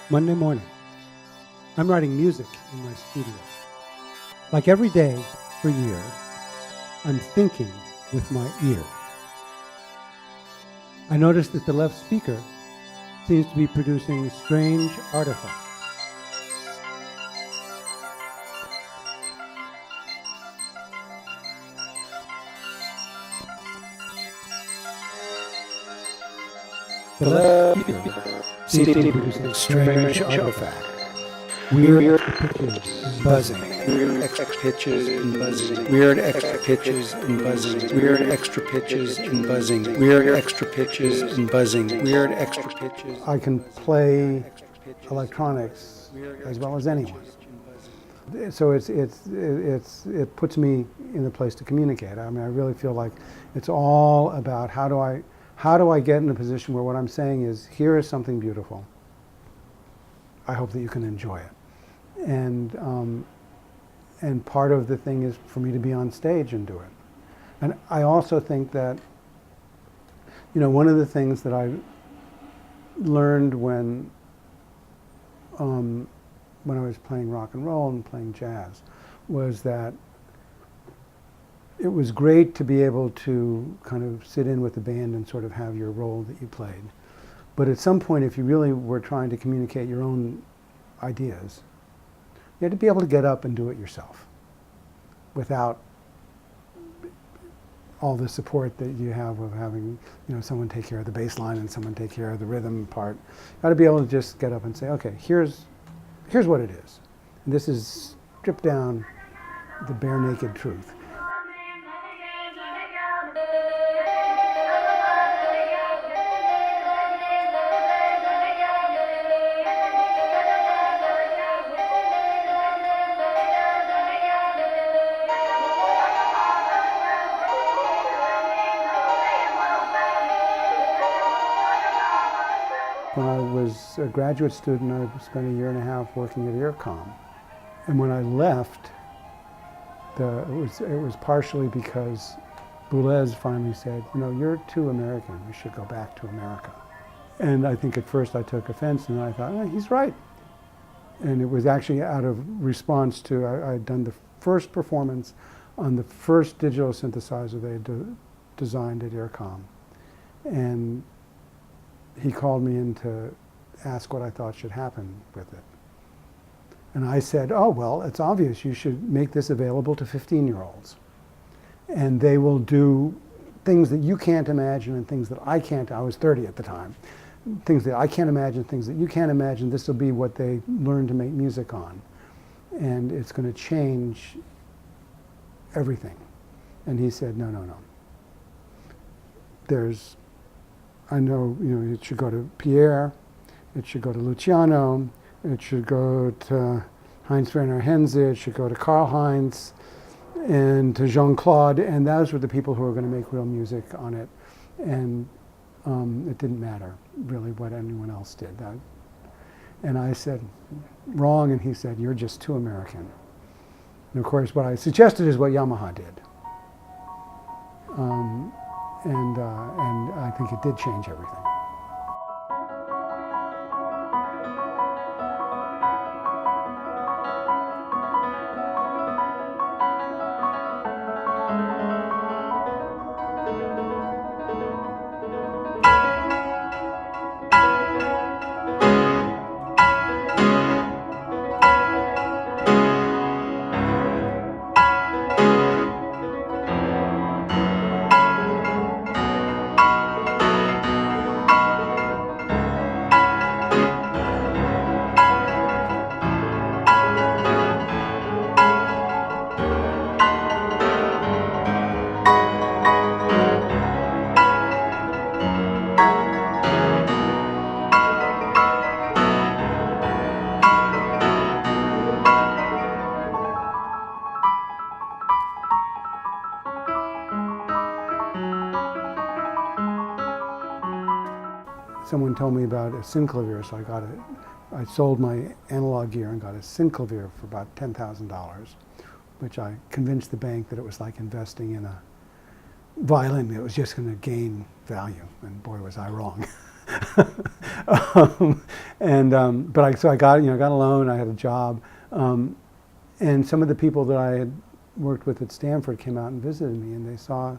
Monday morning. I'm writing music in my studio. Like every day for years, I'm thinking with my ear. I notice that the left speaker seems to be producing strange artifacts. The left speaker seems to be producing strange artifacts. Weird extra pitches, buzzing. Weird extra pitches and buzzing. Weird extra pitches and buzzing. Weird extra pitches and buzzing. Weird extra pitches and buzzing. Weird extra pitches. I can play electronics as well as anyone. So it puts me in a place to communicate. I mean, I really feel like it's all about how do I get in a position where what I'm saying is, here is something beautiful. I hope that you can enjoy it. And part of the thing is for me to be on stage and do it. And I also think that, you know, one of the things that I learned when I was playing rock and roll and playing jazz was that it was great to be able to kind of sit in with the band and sort of have your role that you played. But at some point, if you really were trying to communicate your own ideas, you had to be able to get up and do it yourself without all the support that you have of having, you know, someone take care of the bass line and someone take care of the rhythm part. You got to be able to just get up and say, okay, here's what it is. And this is stripped down the bare naked truth. When I was a graduate student, I spent a year and a half working at IRCOM. And when I left, it was partially because Boulez finally said, you know, you're too American, you should go back to America. And I think at first I took offense, and I thought, oh, he's right. And it was actually out of response to, I'd done the first performance on the first digital synthesizer they had designed at IRCOM. And he called me in to ask what I thought should happen with it. And I said, oh, well, it's obvious. You should make this available to 15-year-olds. And they will do things that you can't imagine and things that I can't. I was 30 at the time. Things that I can't imagine, things that you can't imagine. This will be what they learn to make music on. And it's going to change everything. And he said, no, no, no. I know, you know, it should go to Pierre, it should go to Luciano, it should go to Heinz Werner Henze, it should go to Karl Heinz, and to Jean-Claude, and those were the people who were going to make real music on it. And it didn't matter, really, what anyone else did. And I said, wrong, and he said, you're just too American. And of course, what I suggested is what Yamaha did. And I think it did change everything. Someone told me about a synclavier, so I sold my analog gear and got a synclavier for about $10,000, which I convinced the bank that it was like investing in a violin. It was just going to gain value, and boy, was I wrong. So I got a loan. I had a job, and some of the people that I had worked with at Stanford came out and visited me, and they saw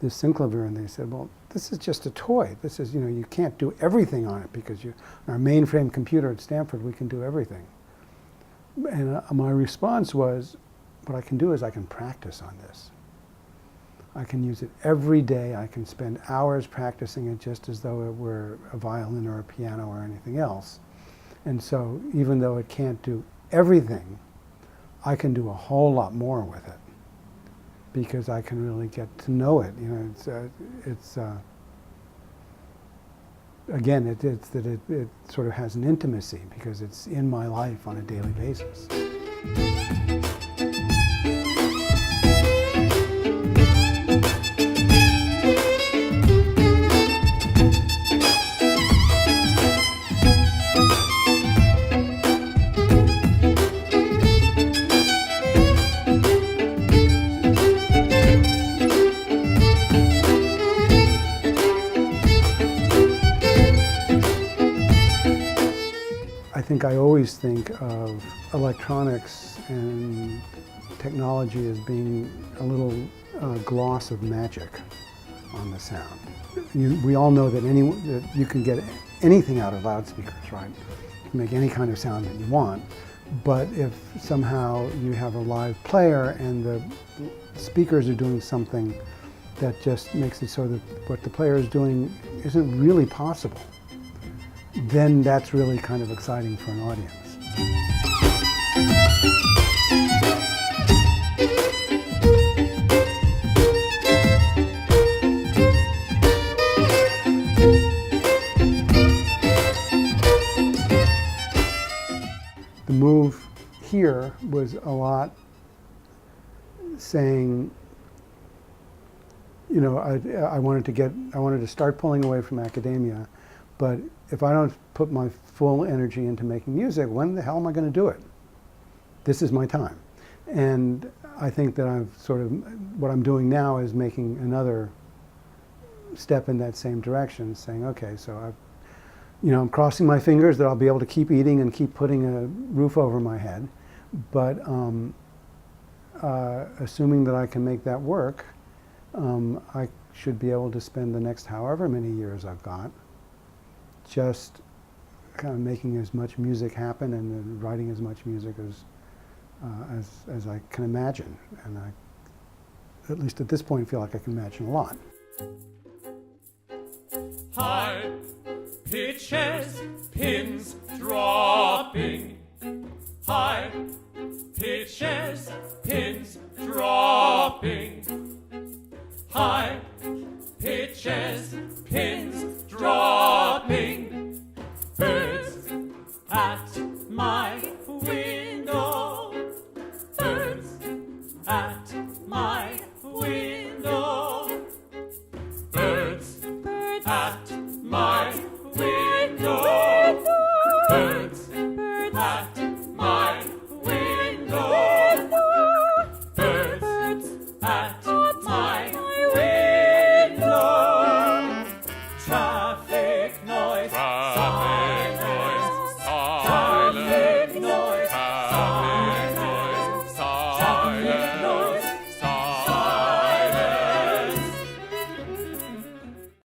this synclavier, and they said, "Well, this is just a toy. This is, you can't do everything on it because our mainframe computer at Stanford, we can do everything." And my response was, what I can do is I can practice on this. I can use it every day. I can spend hours practicing it just as though it were a violin or a piano or anything else. And so even though it can't do everything, I can do a whole lot more with it because I can really get to know it. Again, it's that it sort of has an intimacy because it's in my life on a daily basis. I think I always think of electronics and technology as being a little gloss of magic on the sound. We all know that you can get anything out of loudspeakers, right? You can make any kind of sound that you want, but if somehow you have a live player and the speakers are doing something that just makes it so that what the player is doing isn't really possible, then that's really kind of exciting for an audience. The move here was a lot saying, I wanted to start pulling away from academia, but if I don't put my full energy into making music, when the hell am I going to do it? This is my time. And I think that what I'm doing now is making another step in that same direction, saying, okay, so I'm crossing my fingers that I'll be able to keep eating and keep putting a roof over my head, but assuming that I can make that work, I should be able to spend the next however many years I've got just kind of making as much music happen and writing as much music as I can imagine. And I, at least at this point, feel like I can imagine a lot. High pitches, pins dropping. High pitches, pins dropping. High pitches, pins dropping. Birds at my window. Birds at my window. Birds at